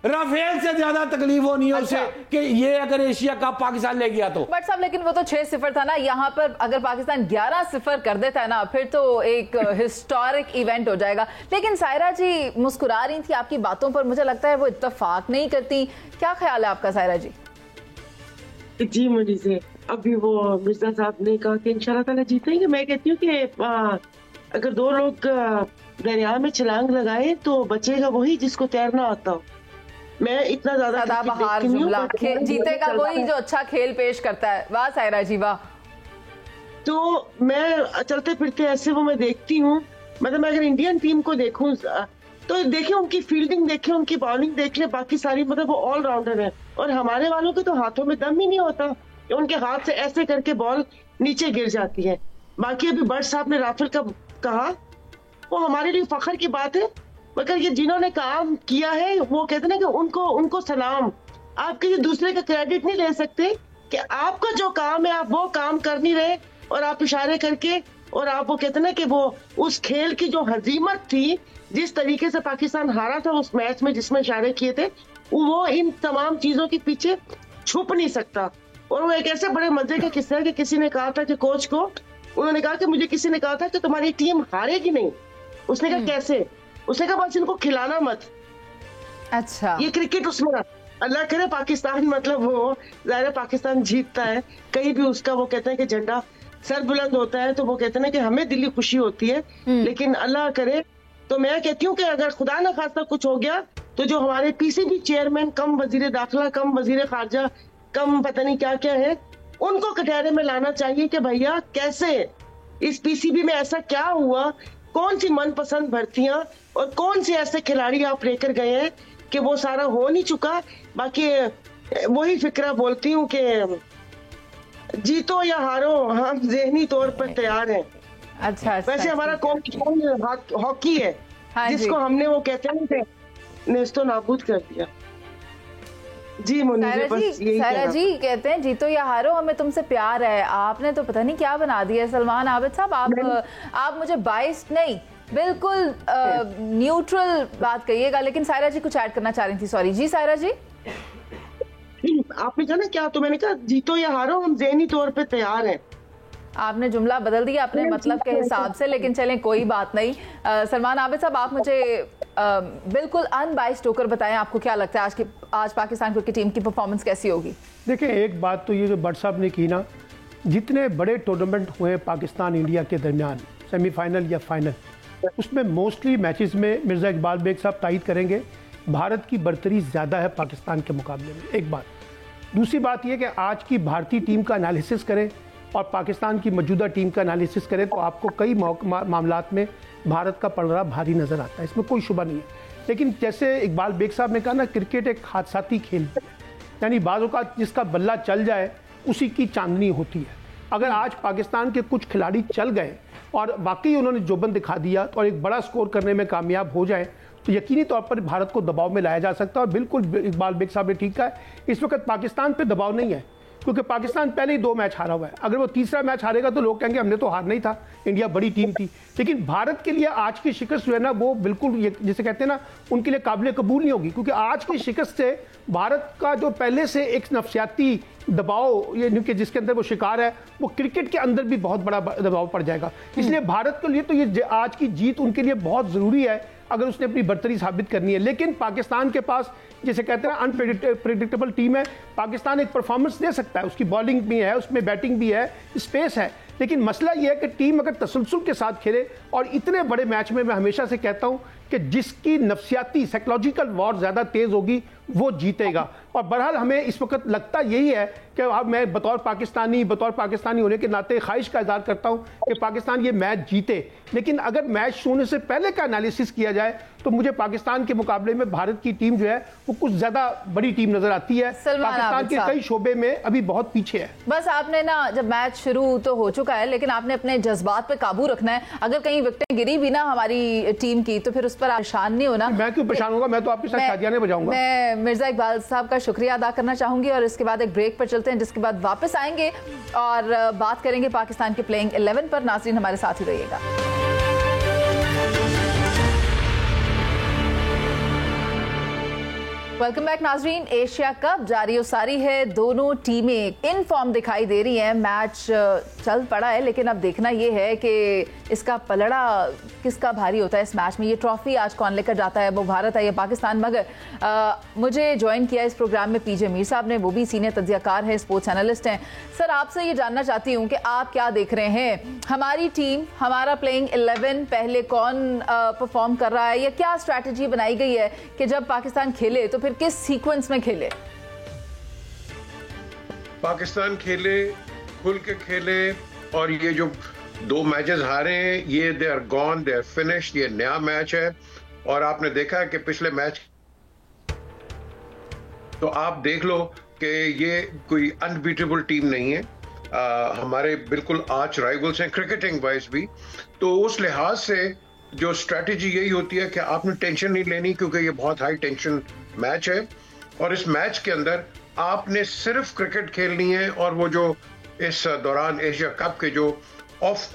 [SPEAKER 3] राफेल से ज्यादा तकलीफ होनी है उसे कि ये अगर एशिया कप पाकिस्तान ले गया तो।
[SPEAKER 1] बट साहब लेकिन वो तो 6-0 था ना, यहाँ पर अगर पाकिस्तान 11-0 कर देता है ना, फिर तो एक हिस्टोरिक इवेंट हो जाएगा। लेकिन सायरा जी मुस्कुरा रही थी आपकी बातों पर, मुझे लगता है वो इत्तेफाक नहीं करती। क्या ख्याल है आपका सायरा जी?
[SPEAKER 5] जी मुझे अभी वो मिर्जा साहब ने कहा कि इंशाल्लाह ताला जीतेंगे। मैं कहती हूँ कि अगर दो लोग दरिया में छलांग लगाए तो बचेगा वही जिसको तैरना आता हो। मैं इतना ज्यादा
[SPEAKER 1] सदाबहार जुमला, जीतेगा वही जो अच्छा खेल पेश करता है। वाह सायरा जी वाह।
[SPEAKER 5] तो मैं चलते फिरते ऐसे वो मैं देखती हूँ, मतलब मैं अगर इंडियन टीम को देखूं तो देखिए उनकी फील्डिंग देखे, उनकी बॉलिंग देख ले, बाकी सारी मतलब वो ऑलराउंडर है। और हमारे वालों के तो हाथों में दम ही नहीं होता कि उनके हाथ से ऐसे करके बॉल नीचे गिर जाती है। बाकी अभी बट साहब ने राफेल का कहा, वो हमारे लिए फख्र की बात है, मगर ये जिन्होंने काम किया है वो कहते ना कि उनको सलाम। आप किसी दूसरे का क्रेडिट नहीं ले सकते कि आपका जो काम है आप वो काम कर नहीं रहे, और आप इशारे करके, और आप वो कहते ना कि वो उस खेल की जो हजीमत थी, जिस तरीके से पाकिस्तान हारा था उस मैच में जिसमें इशारे किए थे, वो इन तमाम चीजों के पीछे छुप नहीं सकता। और वो एक ऐसे बड़े मजे का किस्सा है कि किसी ने कहा था कि कोच को, उन्होंने कहा कि मुझे किसी ने कहा था कि तुम्हारी टीम हारेगी नहीं। उसने कहा कैसे? उसने कहा बस इनको खिलाना मत।
[SPEAKER 1] अच्छा,
[SPEAKER 5] ये क्रिकेट उसमें अल्लाह करे पाकिस्तान, मतलब वो ज़ाहिर पाकिस्तान जीतता है, कहीं भी उसका वो कहते हैं कि झंडा सर बुलंद होता है तो वो कहते हैं कि हमें दिली खुशी होती है। लेकिन अल्लाह करे, तो मैं कहती हूँ कि अगर खुदा न खास्ता कुछ हो गया तो जो हमारे पीसीबी चेयरमैन, कम वजीर दाखिला, कम वजीर खारजा, कम पता नहीं क्या क्या है, उनको कटहरे में लाना चाहिए कि भैया कैसे इस पीसीबी में ऐसा क्या हुआ, कौन सी मनपसंद भर्तियां और कौन से ऐसे खिलाड़ी आप लेकर गए हैं कि वो सारा हो नहीं चुका। बाकी वही फिक्रा बोलती हूँ कि जीतो या हारो हम ज़हनी तौर पर तैयार हैं।
[SPEAKER 1] अच्छा,
[SPEAKER 5] वैसे हमारा कौन हॉकी है जिसको हमने वो कहते हैं नेस्तो नाबूद कर दिया। जी मुनीर, बस यही
[SPEAKER 1] सायरा जी कहते हैं जीतो या हारो हमें तुमसे प्यार है। आपने तो पता नहीं क्या बना दिया सलमान आबिद साहब। आप मुझे बाइस्ड नहीं, बिल्कुल न्यूट्रल बात कहिएगा। लेकिन सायरा जी कुछ ऐड करना चाह रही थी। सॉरी जी सायरा जी।
[SPEAKER 5] आपने कहा ना क्या, तो मैंने कहा जीतो या हारो हम ज़हनी तौर पे तैयार हैं।
[SPEAKER 1] आपने जुमला बदल दिया अपने मतलब के हिसाब से, लेकिन चलें कोई बात नहीं। सलमान आबिद साहब आप मुझे बिल्कुल अनबाइस्ड होकर बताएं, आपको क्या लगता है आज पाकिस्तान क्रिकेट टीम की परफॉर्मेंस कैसी होगी?
[SPEAKER 4] देखिए एक बात तो ये जो भट्ट साहब ने की ना, जितने बड़े टूर्नामेंट हुए पाकिस्तान इंडिया के दरमियान, सेमीफाइनल या फाइनल, उसमें मोस्टली मैचेस में मिर्ज़ा इकबाल बेग साहब तायद करेंगे भारत की बर्तरी ज़्यादा है पाकिस्तान के मुकाबले में। एक बात। दूसरी बात यह कि आज की भारतीय टीम का एनालिसिस करें और पाकिस्तान की मौजूदा टीम का एनालिसिस करें तो आपको कई मामलात में भारत का पलड़ा भारी नज़र आता है, इसमें कोई शुबा नहीं है। लेकिन जैसे इकबाल बेग साहब ने कहा ना, क्रिकेट एक हादसाती खेल है, यानी बाज़ों का जिसका बल्ला चल जाए उसी की चांदनी होती है। अगर आज पाकिस्तान के कुछ खिलाड़ी चल गए और वाकई उन्होंने जोबन दिखा दिया और एक बड़ा स्कोर करने में कामयाब हो जाए तो यकीनी तौर पर भारत को दबाव में लाया जा सकता है। और बिल्कुल इकबाल बेग साहब ने ठीक कहा है, इस वक्त पाकिस्तान पे दबाव नहीं है, क्योंकि पाकिस्तान पहले ही 2 मैच हारा हुआ है। अगर वो तीसरा मैच हारेगा तो लोग कहेंगे हमने तो हारना ही था, इंडिया बड़ी टीम थी। लेकिन भारत के लिए आज की शिकस्त जो है ना वो बिल्कुल जिसे कहते हैं ना उनके लिए काबिल कबूल नहीं होगी, क्योंकि आज की शिकस्त से भारत का जो पहले से एक नफसियाती दबाव ये जिसके अंदर वो शिकार है, वो क्रिकेट के अंदर भी बहुत बड़ा दबाव पड़ जाएगा। इसलिए भारत के लिए तो ये आज की जीत उनके लिए बहुत ज़रूरी है अगर उसने अपनी बर्तरी साबित करनी है। लेकिन पाकिस्तान के पास जिसे कहते हैं अनप्रेडिक्टेबल टीम है, पाकिस्तान एक परफॉर्मेंस दे सकता है, उसकी बॉलिंग भी है, उसमें बैटिंग भी है, स्पेस है। लेकिन मसला यह है कि टीम अगर तसलसल के साथ खेले, और इतने बड़े मैच में मैं हमेशा से कहता हूं कि जिसकी नफसियाती साइकोलॉजिकल वॉर ज़्यादा तेज़ होगी वो जीतेगा। और बहरहाल हमें इस वक्त लगता यही है कि अब मैं बतौर पाकिस्तानी होने के नाते ख्वाहिश का इज़हार करता हूं कि पाकिस्तान ये मैच जीते। लेकिन अगर मैच शुरू होने से पहले का एनालिसिस किया जाए तो मुझे पाकिस्तान के मुकाबले में भारत की टीम जो है वो कुछ ज़्यादा बड़ी टीम नजर आती है। पाकिस्तान के कई शोबे में अभी बहुत पीछे है।
[SPEAKER 1] बस आपने ना, जब मैच शुरू तो हो चुका है, लेकिन आपने अपने जज्बात पे काबू रखना है। अगर कहीं विकेटें गिरी भी ना हमारी टीम की तो फिर उस पर परेशान नहीं होना।
[SPEAKER 4] मैं क्यों परेशान होगा, मैं तो आपके साथ शादियाने बजाऊंगा।
[SPEAKER 1] मैं मिर्जा इकबाल साहब का शुक्रिया अदा करना चाहूंगी और इसके बाद एक ब्रेक पर चलते हैं, जिसके बाद वापस आएंगे और बात करेंगे पाकिस्तान के प्लेइंग 11 पर। नाज़रीन हमारे साथ ही रहिएगा। वेलकम बैक नाजरीन। एशिया कप जारी उसारी है, दोनों टीमें इन फॉर्म दिखाई दे रही हैं। मैच चल पड़ा है, लेकिन अब देखना यह है कि इसका पलड़ा किसका भारी होता है इस मैच में। ये ट्रॉफी आज कौन लेकर जाता है, वो भारत है या पाकिस्तान। मगर मुझे ज्वाइन किया इस प्रोग्राम में पीजे मीर साहब ने, वो भी सीनियर तज्जियाकार हैं, स्पोर्ट्स एनालिस्ट हैं। सर, आपसे ये जानना चाहती हूँ कि आप क्या देख रहे हैं, हमारी टीम, हमारा प्लेइंग 11 पहले कौन परफॉर्म कर रहा है, या क्या स्ट्रैटेजी बनाई गई है कि जब पाकिस्तान खेले तो फिर किस सीक्वेंस में खेले?
[SPEAKER 7] पाकिस्तान खेले, खुल के खेले, और ये जो 2 मैचेस हारे हैं ये they are gone, they are finished. ये नया मैच है और आपने देखा है कि पिछले मैच तो आप देख लो कि ये कोई अनबीटेबल टीम नहीं है। हमारे बिल्कुल आर्च राइवल्स हैं क्रिकेटिंग वाइज भी। तो उस लिहाज से जो स्ट्रैटेजी यही होती है कि आपने टेंशन नहीं लेनी, क्योंकि ये बहुत हाई टेंशन मैच है और इस मैच के अंदर आपने सिर्फ क्रिकेट खेलनी है। और वो जो इस दौरान एशिया कप के जो ऑफ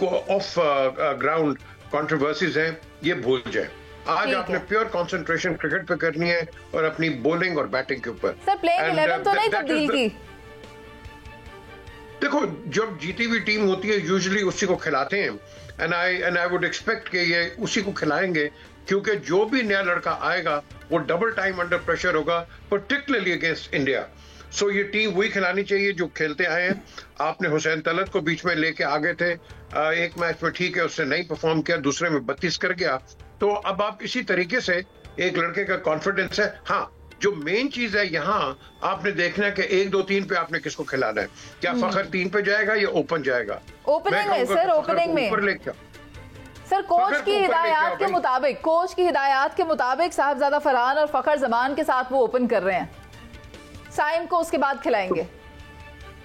[SPEAKER 7] ग्राउंड कंट्रोवर्सीज हैं ये भूल जाए। आज आपने प्योर कंसंट्रेशन क्रिकेट पे करनी है और अपनी बॉलिंग और बैटिंग के ऊपर।
[SPEAKER 1] सर, प्लेइंग 11 तो नहीं तब्दील की?
[SPEAKER 7] देखो, जब जीती हुई टीम होती है यूजुअली उसी को खिलाते हैं, एंड आई वुड एक्सपेक्ट कि ये उसी को खिलाएंगे, क्योंकि जो भी नया लड़का आएगा वो डबल टाइम अंडर प्रेशर होगा, पर्टिकुलरली अगेंस्ट इंडिया। सो ये टीम वही खिलानी चाहिए जो खेलते आए हैं। आपने हुसैन तलत को बीच में लेके आगे थे, एक मैच में ठीक है उसने नहीं परफॉर्म किया, दूसरे में 32 कर गया। तो अब आप इसी तरीके से एक लड़के का कॉन्फिडेंस है। हाँ, जो मेन चीज है यहाँ आपने देखना है कि 1, 2, 3 पे आपने किसको खिलाना है। क्या फखर 3 पे जाएगा या ओपन जाएगा?
[SPEAKER 1] ओपनिंग में सर, ओपनिंग में सर कोच की हिदायत के मुताबिक साहबजादा फरहान और फखर जमान के साथ वो ओपन कर रहे हैं। साइम को उसके बाद खिलाएंगे।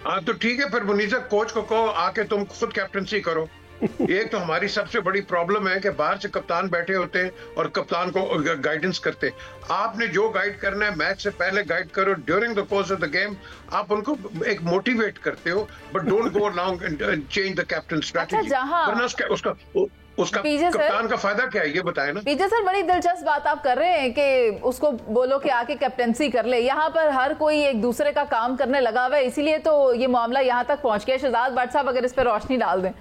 [SPEAKER 7] हाँ तो ठीक है, फिर मुनीजा कोच को कहो आके तुम खुद कैप्टनसी करो। एक तो हमारी सबसे बड़ी प्रॉब्लम है कि बाहर से कप्तान बैठे होते हैं और कप्तान को गाइडेंस करते हैं। आपने जो गाइड करना है मैच से पहले गाइड करो, during the course of the game आप उनको एक मोटिवेट करते हो, but don't go along and change the captain strategy. वरना उसका कप्तान का फायदा क्या है ये बताएं ना।
[SPEAKER 1] पीजे सर, बड़ी दिलचस्प बात आप कर रहे हैं कि उसको बोलो कि आके कैप्टनसी कर ले। यहाँ पर हर कोई एक दूसरे का काम करने लगा हुआ है, इसीलिए तो ये मामला यहाँ तक पहुंच गया। शहजाद भट्ट साहब अगर इस पर रोशनी डाल दें।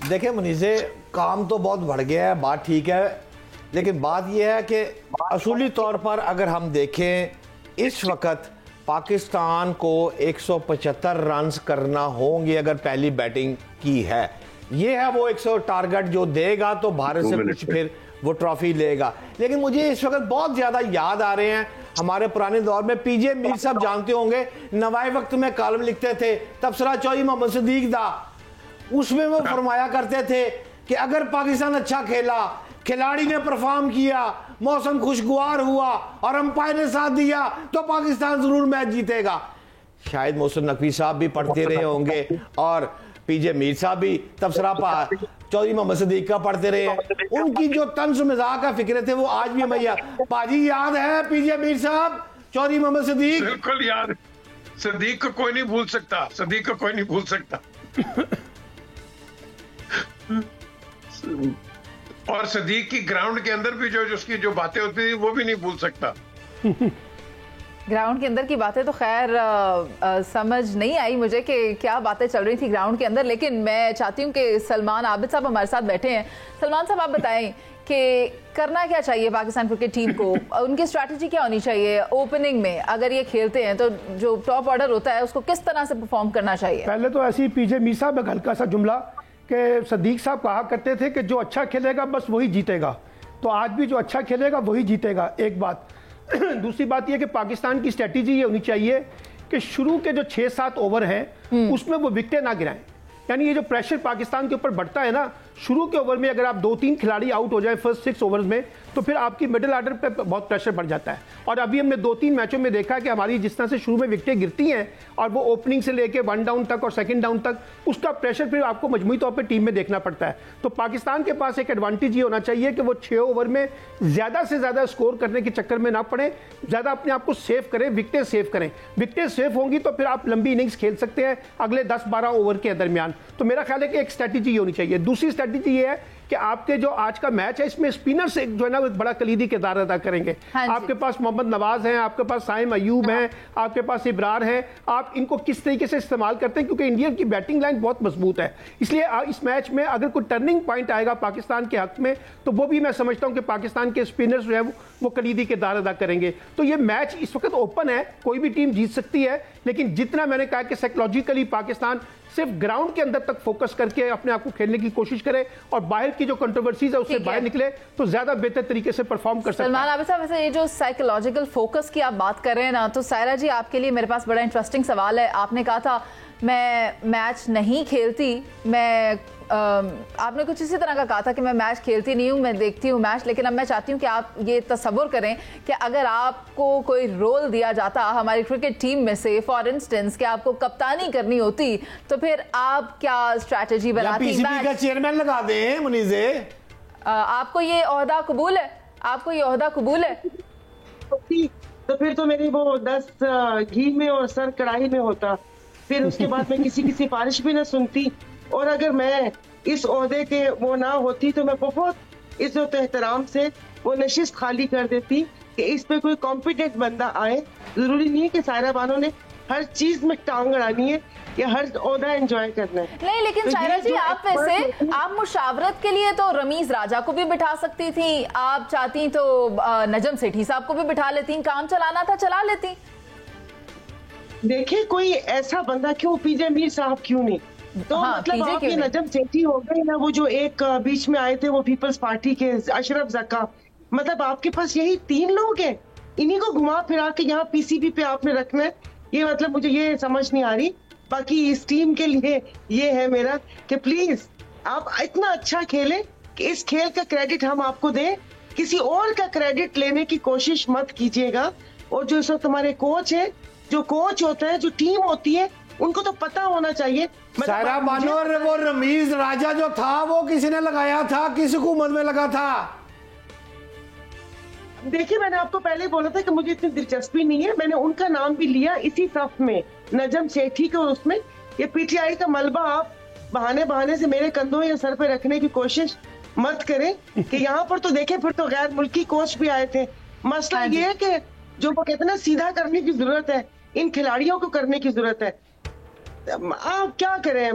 [SPEAKER 3] देखिए मुनीज़े, काम तो बहुत बढ़ गया है, बात ठीक है, लेकिन बात यह है कि असूली तौर पर अगर हम देखें इस वक्त पाकिस्तान को 175 रन करना होंगे अगर पहली बैटिंग की है। ये है वो 100 टारगेट जो देगा तो भारत से कुछ फिर वो ट्रॉफी लेगा। लेकिन मुझे इस वक्त बहुत ज़्यादा याद आ रहे हैं हमारे पुराने दौर में, पीजे मीर साहब जानते होंगे, नवाए वक्त में कॉलम लिखते थे, तबसरा चौधरी मोहम्मद सदीक दा, उसमें वो फरमाया करते थे कि अगर पाकिस्तान अच्छा खेला, खिलाड़ी ने परफॉर्म किया, मौसम खुशगवार हुआ और अंपायर ने साथ दिया तो पाकिस्तान जरूर मैच जीतेगा। शायद मोहसिन नकवी साहब भी पढ़ते रहे होंगे और पीजे मीर साहब भी तबसरा चौधरी मोहम्मद सदीक का पढ़ते रहे। उनकी जो तंज मजाक का फिक्र थे वो आज भी भैया पाजी याद है? पीजे मीर साहब, चौधरी मोहम्मद सदीक,
[SPEAKER 7] बिल्कुल याद। सदीक को कोई नहीं भूल सकता, सदीक को कोई नहीं भूल सकता। और सदीक की ग्राउंड के अंदर भी जो उसकी जो बातें होती थी वो भी नहीं भूल सकता।
[SPEAKER 1] ग्राउंड के अंदर की बातें तो खैर समझ नहीं आई मुझे कि क्या बातें चल रही थी ग्राउंड के अंदर, लेकिन मैं चाहती हूँ कि सलमान आबिद साहब हमारे साथ बैठे हैं। सलमान साहब, आप बताएं कि करना क्या चाहिए पाकिस्तान क्रिकेट टीम को, उनकी स्ट्रैटेजी क्या होनी चाहिए ओपनिंग में? अगर ये खेलते हैं तो जो टॉप ऑर्डर होता है उसको किस तरह से परफॉर्म करना चाहिए?
[SPEAKER 4] पहले तो ऐसी पीजे मीर साहब एक हल्का सा जुमला कि सदीक साहब कहा करते थे कि जो अच्छा खेलेगा बस वही जीतेगा, तो आज भी जो अच्छा खेलेगा वही जीतेगा, एक बात। दूसरी बात यह कि पाकिस्तान की स्ट्रेटेजी ये होनी चाहिए कि शुरू के जो 6-7 ओवर हैं उसमें वो विकेटें ना गिराएं। यानी ये जो प्रेशर पाकिस्तान के ऊपर बढ़ता है ना, शुरू के ओवर में अगर आप 2-3 खिलाड़ी आउट हो जाए फर्स्ट 6 ओवर्स में, तो फिर आपकी मिडिल ऑर्डर पे बहुत प्रेशर बढ़ जाता है। और अभी हमने 2-3 मैचों में देखा कि हमारी जिस तरह से शुरू में विकेटें गिरती हैं और वो ओपनिंग से लेके 1 डाउन तक और 2nd डाउन तक, उसका प्रेशर फिर आपको मजमूई तौर पर टीम में देखना पड़ता है। तो पाकिस्तान के पास एक एडवांटेज ये होना चाहिए कि वो 6 ओवर में ज़्यादा से ज़्यादा स्कोर करने के चक्कर में ना पड़े, ज़्यादा अपने आप को सेव करें, विकेटें सेव करें। विकेटें सेव होंगी तो फिर आप लंबी इनिंग्स खेल सकते हैं अगले 10-12 ओवर के दरमियान। तो मेरा ख्याल है कि एक स्ट्रैटेजी होनी चाहिए। दूसरी स्ट्रैटेजी ये है कि आपके जो आज का मैच है इसमें स्पिनर्स जो है ना एक बड़ा कलीदी किरदार अदा करेंगे। आपके पास मोहम्मद नवाज हैं, आपके पास साइम अयूब हैं, आपके पास इब्रार हैं। आप इनको किस तरीके से इस्तेमाल करते हैं, क्योंकि इंडिया की बैटिंग लाइन बहुत मजबूत है। इसलिए इस मैच में अगर कोई टर्निंग पॉइंट आएगा पाकिस्तान के हक में, तो वो भी मैं समझता हूं कि पाकिस्तान के स्पिनर्स जो है वो कलीदी किरदार अदा करेंगे। तो ये मैच इस वक्त ओपन है, कोई भी टीम जीत सकती है, लेकिन जितना मैंने कहा कि साइकोलॉजिकली पाकिस्तान सिर्फ ग्राउंड के अंदर तक फोकस करके अपने आप को खेलने की कोशिश करे और बाहर की जो कंट्रोवर्सीज है उससे बाहर निकले, तो ज्यादा बेहतर तरीके से परफॉर्म कर सकते हैं।
[SPEAKER 1] सलमान आबिद साहब, वैसे ये जो साइकोलॉजिकल फोकस की आप बात कर रहे हैं ना, तो सायरा जी आपके लिए मेरे पास बड़ा इंटरेस्टिंग सवाल है। आपने कहा था मैं मैच नहीं खेलती, आपने कुछ इसी तरह का कहा था कि मैं मैच खेलती नहीं हूँ, मैं देखती हूँ मैच, लेकिन अब मैं चाहती हूँ कि आप ये तसव्वुर करें कि अगर आपको कोई रोल दिया जाता हमारी क्रिकेट टीम में से, फॉर इंस्टेंस कि आपको कप्तानी करनी होती, तो फिर आप क्या स्ट्रैटेजी बनाती?
[SPEAKER 3] पीसीबी का चेयरमैन लगा दें मुनीज़े।
[SPEAKER 1] आपको ये ओहदा कबूल है? आपको ये ओहदा कबूल है?
[SPEAKER 5] तो फिर तो मेरी वो 10 घी में और सर कढ़ाई में होता, फिर उसके बाद मैं किसी की सिफारिश भी ना सुनती। और अगर मैं इस ओहदे के वो ना होती तो मैं बहुत इज्जत एहतराम से वो नशिस्त खाली कर देती कि इस पे कोई कॉम्पिटेंट बंदा आए। जरूरी नहीं है कि सायरा बानो ने हर चीज में टांग अड़ानी है या हर ओहदा एंजॉय करना है।
[SPEAKER 1] नहीं, लेकिन सायरा जी आप वैसे आप मुशावरत के लिए तो रमीज राजा को भी बिठा सकती थी, आप चाहती तो नजम सेठी साहब को भी बिठा लेती, काम चलाना था चला लेती।
[SPEAKER 5] देखिए कोई ऐसा बंदा क्यों, पीजे मीर साहब क्यों नहीं, तो
[SPEAKER 1] हाँ,
[SPEAKER 5] मतलब आप ये नजम सेठी हो गए ना, वो जो एक बीच में आए थे वो पीपल्स पार्टी के अशरफ जक्का, मतलब आपके पास यही 3 लोग हैं, इन्हीं को घुमा फिरा के यहाँ पीसीबी पे आपने रखना है। ये मतलब मुझे ये समझ नहीं आ रही। बाकी इस टीम के लिए ये है मेरा कि प्लीज आप इतना अच्छा खेलें कि इस खेल का क्रेडिट हम आपको दें, किसी और का क्रेडिट लेने की कोशिश मत कीजिएगा। और जो इस वक्त हमारे कोच है, जो कोच होता है, जो टीम होती है, उनको तो पता होना चाहिए।
[SPEAKER 3] सायरा बानो और वो रमीज राजा जो था वो किसी ने लगाया था, किस हुकूमत में लगा था?
[SPEAKER 5] देखिए मैंने आपको पहले बोला था कि मुझे इतनी दिलचस्पी नहीं है, मैंने उनका नाम भी लिया इसी सफ में, नजम सेठी को। उसमें ये पीटीआई का मलबा आप बहाने बहाने से मेरे कंधों या सर पे रखने की कोशिश मत करें कि यहाँ पर तो देखें फिर तो गैर मुल्की कोच भी आए थे। मसला ये है कि जो वो कहते हैं ना सीधा करने की जरूरत है, इन खिलाड़ियों को करने की जरूरत है। आप क्या करें,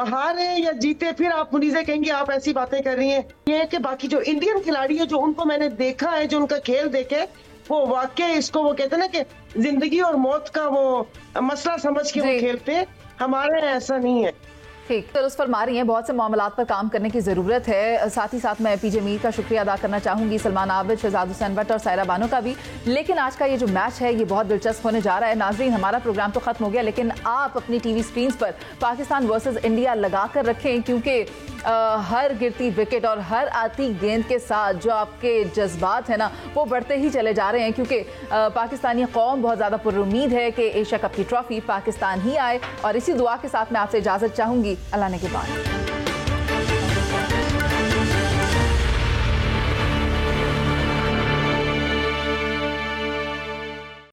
[SPEAKER 5] हारे या जीते फिर आप मुनीज़े कहेंगे आप ऐसी बातें कर रही हैं। ये है कि बाकी जो इंडियन खिलाड़ी है, जो उनको मैंने देखा है, जो उनका खेल देखे, वो वाकई इसको वो कहते हैं ना कि जिंदगी और मौत का वो मसला समझ के वो खेलते हैं। हमारे ऐसा नहीं है।
[SPEAKER 1] ठीक, तो उस फरमा रही हैं बहुत से मामलात पर काम करने की ज़रूरत है। साथ ही साथ मैं पीजे मीर का शुक्रिया अदा करना चाहूँगी, सलमान आबिद, शहजाद हुसैन भट्ट और सायरा बानो का भी। लेकिन आज का ये जो मैच है ये बहुत दिलचस्प होने जा रहा है। नाजरीन, हमारा प्रोग्राम तो ख़त्म हो गया, लेकिन आप अपनी टीवी स्क्रीन पर पाकिस्तान वर्सेस इंडिया लगा कर रखें, क्योंकि हर गिरती विकेट और हर आती गेंद के साथ जो आपके जज्बात हैं ना वो बढ़ते ही चले जा रहे हैं, क्योंकि पाकिस्तानी कौम बहुत ज़्यादा पुरुम्मीद है कि एशिया कप की ट्रॉफी पाकिस्तान ही आए। और इसी दुआ के साथ मैं आपसे इजाज़त चाहूँगी। अल्लाह ने के बाद।